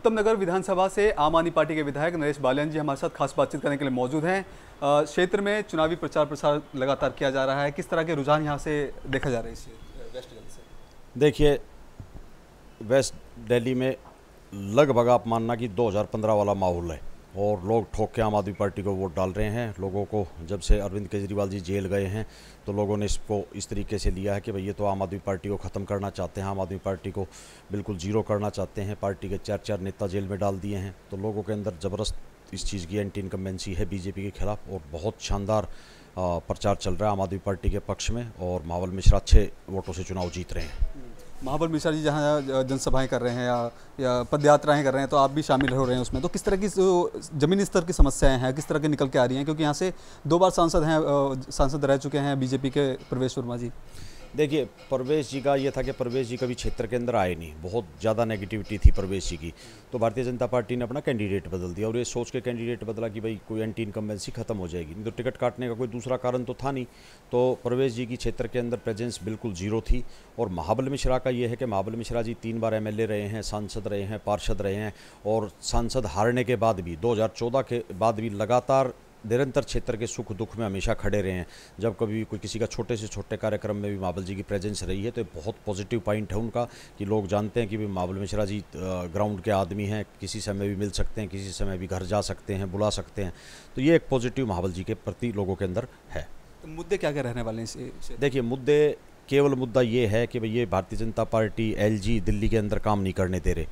उत्तम नगर विधानसभा से आम आदमी पार्टी के विधायक नरेश बालियान जी हमारे साथ खास बातचीत करने के लिए मौजूद हैं। क्षेत्र में चुनावी प्रचार प्रसार लगातार किया जा रहा है, किस तरह के रुझान यहाँ से देखा जा रहा है इस वेस्ट दिल्ली से? देखिए, वेस्ट दिल्ली में लगभग आप मानना कि 2015 वाला माहौल है और लोग ठोक के आम आदमी पार्टी को वोट डाल रहे हैं। लोगों को जब से अरविंद केजरीवाल जी जेल गए हैं तो लोगों ने इसको इस तरीके से लिया है कि भाई ये तो आम आदमी पार्टी को ख़त्म करना चाहते हैं, आम आदमी पार्टी को बिल्कुल ज़ीरो करना चाहते हैं। पार्टी के 4 नेता जेल में डाल दिए हैं। तो लोगों के अंदर ज़बरदस्त इस चीज़ की एंटी इनकम्बेंसी है बीजेपी के खिलाफ और बहुत शानदार प्रचार चल रहा है आम आदमी पार्टी के पक्ष में और महाबल मिश्रा अच्छे वोटों से चुनाव जीत रहे हैं। महाबल मिश्रा जी जहाँ जनसभाएं कर रहे हैं या पदयात्राएं कर रहे हैं तो आप भी शामिल हो रहे हैं उसमें, तो किस तरह की ज़मीनी स्तर की समस्याएं हैं, किस तरह के निकल के आ रही हैं? क्योंकि यहाँ से 2 बार सांसद रह चुके हैं बीजेपी के प्रवेश वर्मा जी। देखिए, प्रवेश जी का ये था कि प्रवेश जी कभी क्षेत्र के अंदर आए नहीं, बहुत ज़्यादा नेगेटिविटी थी प्रवेश जी की। तो भारतीय जनता पार्टी ने अपना कैंडिडेट बदल दिया और ये सोच के कैंडिडेट बदला कि भाई कोई एंटी इनकम्बेंसी खत्म हो जाएगी, नहीं तो टिकट काटने का कोई दूसरा कारण तो था नहीं। तो प्रवेश जी की क्षेत्र के अंदर प्रेजेंस बिल्कुल जीरो थी। और महाबल मिश्रा का ये है कि महाबल मिश्रा जी 3 बार MLA रहे हैं, सांसद रहे हैं, पार्षद रहे हैं और सांसद हारने के बाद भी 2014 के बाद भी लगातार निरंतर क्षेत्र के सुख दुख में हमेशा खड़े रहे हैं। जब कभी कोई किसी का छोटे से छोटे कार्यक्रम में भी महाबल जी की प्रेजेंस रही है तो बहुत पॉजिटिव पॉइंट है उनका कि लोग जानते हैं कि भी महाबल मिश्रा जी ग्राउंड के आदमी हैं, किसी समय भी मिल सकते हैं, किसी समय भी घर जा सकते हैं, बुला सकते हैं। तो ये एक पॉजिटिव महाबल जी के प्रति लोगों के अंदर है। तो मुद्दे क्या क्या रहने वाले हैं? देखिए, मुद्दे केवल मुद्दा ये है कि भाई ये भारतीय जनता पार्टी LG दिल्ली के अंदर काम नहीं करने दे रहे।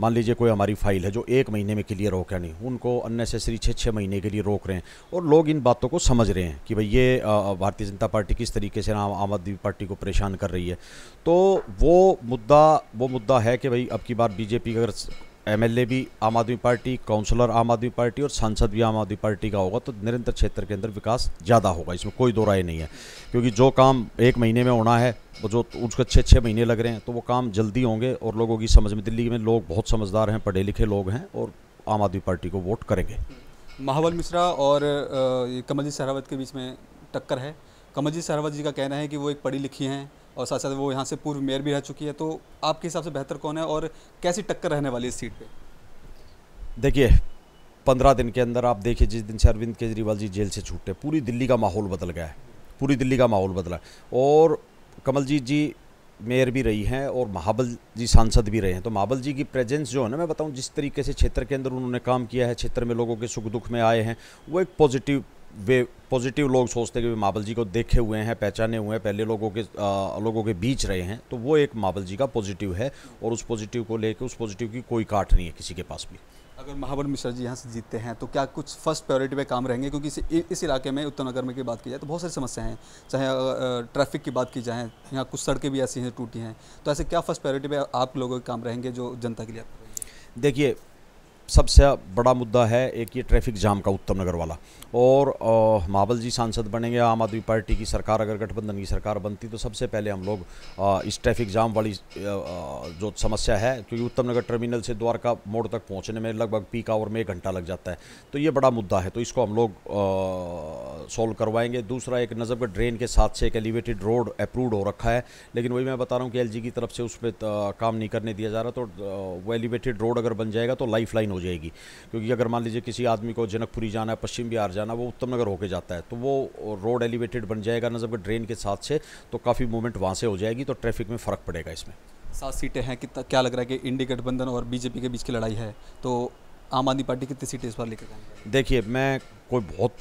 मान लीजिए कोई हमारी फाइल है जो 1 महीने में क्लियर हो क्या नहीं, उनको अननेसेसरी 6 महीने के लिए रोक रहे हैं और लोग इन बातों को समझ रहे हैं कि भाई ये भारतीय जनता पार्टी किस तरीके से आम आदमी पार्टी को परेशान कर रही है। तो वो मुद्दा है कि भाई अब की बार बीजेपी अगर MLA भी आम आदमी पार्टी, काउंसलर आम आदमी पार्टी और सांसद भी आम आदमी पार्टी का होगा तो निरंतर क्षेत्र के अंदर विकास ज़्यादा होगा, इसमें कोई दो राय नहीं है। क्योंकि जो काम 1 महीने में होना है वो जो उसको 6 महीने लग रहे हैं तो वो काम जल्दी होंगे और लोगों की समझ में, दिल्ली में लोग बहुत समझदार हैं, पढ़े लिखे लोग हैं और आम आदमी पार्टी को वोट करेंगे। महाबल मिश्रा और कमलजीत सहरावत के बीच में टक्कर है। कमलजीत सहरावत जी का कहना है कि वो एक पढ़ी लिखी हैं और साथ साथ वो यहाँ से पूर्व मेयर भी रह चुकी है। तो आपके हिसाब से बेहतर कौन है और कैसी टक्कर रहने वाली है इस सीट पे? देखिए, 15 दिन के अंदर आप देखिए, जिस दिन से अरविंद केजरीवाल जी जेल से छूटे पूरी दिल्ली का माहौल बदल गया है, पूरी दिल्ली का माहौल बदला। और कमलजीत जी मेयर भी रही हैं और महाबल जी सांसद भी रहे हैं। तो महाबल जी की प्रेजेंस जो है ना, मैं बताऊं जिस तरीके से क्षेत्र के अंदर उन्होंने काम किया है, क्षेत्र में लोगों के सुख दुख में आए हैं, वो एक पॉजिटिव लोग सोचते हैं कि महाबल जी को देखे हुए हैं, पहचाने हुए हैं, पहले लोगों के बीच रहे हैं। तो वो एक महाबल जी का पॉजिटिव है और उस पॉजिटिव को लेकर उस पॉजिटिव की कोई काट नहीं है किसी के पास भी। अगर महाबल मिश्रा जी यहाँ से जीतते हैं तो क्या कुछ फर्स्ट प्रायोरिटी पे काम रहेंगे? क्योंकि इस इलाके में उत्तर नगर में की बात की जाए तो बहुत सारी समस्याएं हैं, चाहे ट्रैफिक की बात की जाए, यहाँ कुछ सड़कें भी ऐसी हैं टूटी हैं। तो ऐसे क्या फर्स्ट प्रायोरिटी पे आप लोगों के काम रहेंगे जो जनता के लिए आप करेंगे? देखिए, सबसे बड़ा मुद्दा है एक ये ट्रैफिक जाम का उत्तम नगर वाला। और महाबल जी सांसद बनेंगे, आम आदमी पार्टी की सरकार अगर गठबंधन की सरकार बनती तो सबसे पहले हम लोग इस ट्रैफिक जाम वाली जो समस्या है, क्योंकि उत्तम नगर टर्मिनल से द्वारका मोड़ तक पहुंचने में लगभग पीक आवर में 1 घंटा लग जाता है। तो ये बड़ा मुद्दा है, तो इसको हम लोग सॉल्व करवाएंगे। दूसरा, एक नजफगढ़ ड्रेन के साथ से एक एलिवेटेड रोड अप्रूव्ड हो रखा है, लेकिन वही मैं बता रहा हूँ कि LG की तरफ से उस पर काम नहीं करने दिया जा रहा। तो वो एलिवेटेड रोड अगर बन जाएगा तो लाइफ लाइन हो जाएगी। क्योंकि अगर मान लीजिए किसी आदमी को जनकपुरी जाना है, पश्चिम बिहार जाना, वो उत्तम नगर होके जाता है, तो वो रोड एलिवेटेड बन जाएगा नजफगढ़ ड्रेन के साथ से, तो काफ़ी मूवमेंट वहाँ से हो जाएगी, तो ट्रैफिक में फ़र्क पड़ेगा। इसमें 7 सीटें हैं, कितना क्या लग रहा है कि इंडी गठबंधन और बीजेपी के बीच की लड़ाई है, तो आम आदमी पार्टी कितनी सीटें इस बार लेकर जाएंगे? देखिए, मैं कोई बहुत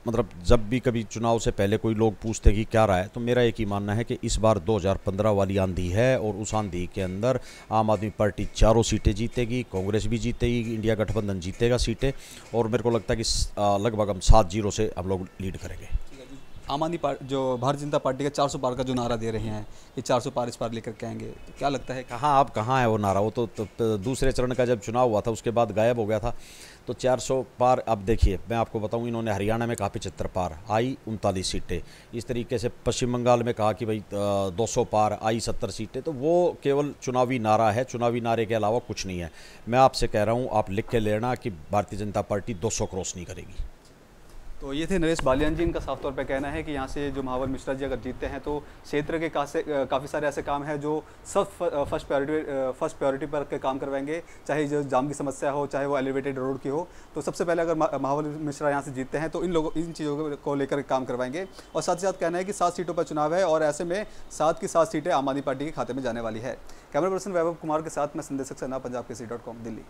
मतलब जब भी कभी चुनाव से पहले कोई लोग पूछते हैं कि क्या रहा है, तो मेरा एक ही मानना है कि इस बार 2015 वाली आंधी है और उस आंधी के अंदर आम आदमी पार्टी 4 सीटें जीतेगी, कांग्रेस भी जीतेगी, इंडिया गठबंधन जीतेगा सीटें, और मेरे को लगता है कि लगभग हम 7-0 से हम लोग लीड करेंगे। आम आदमी पार्टी जो भारतीय जनता पार्टी का 400 पार का जो नारा दे रहे हैं कि 400 पार इस पार लेकर के आएंगे, तो क्या लगता है कहाँ है वो नारा? वो तो दूसरे चरण का जब चुनाव हुआ था उसके बाद गायब हो गया था। तो 400 पार, अब देखिए मैं आपको बताऊं, इन्होंने हरियाणा में कहा 75 पार, आई 39 सीटें। इस तरीके से पश्चिम बंगाल में कहा कि भाई 200 पार, आई 70 सीटें। तो वो केवल चुनावी नारा है, चुनावी नारे के अलावा कुछ नहीं है। मैं आपसे कह रहा हूँ, आप लिख के लेना कि भारतीय जनता पार्टी 200 क्रॉस नहीं करेगी। तो ये थे नरेश बालियान जी। इनका साफ तौर पे कहना है कि यहाँ से जो महाबल मिश्रा जी अगर जीतते हैं तो क्षेत्र के काफ़ी सारे ऐसे काम हैं जो सब फर्स्ट प्रायोरिटी पर के काम करवाएंगे, चाहे जो जाम की समस्या हो, चाहे वो एलिवेटेड रोड की हो। तो सबसे पहले अगर महाबल मिश्रा यहाँ से जीतते हैं तो इन चीज़ों को लेकर काम करवाएंगे। और साथ ही साथ कहना है कि 7 सीटों पर चुनाव है और ऐसे में 7 की 7 सीटें आम आदमी पार्टी के खाते में जाने वाली है। कैमरा पर्सन वैभव कुमार के साथ मैं संदेशक सन्ना, पंजाब केसरी.com, दिल्ली।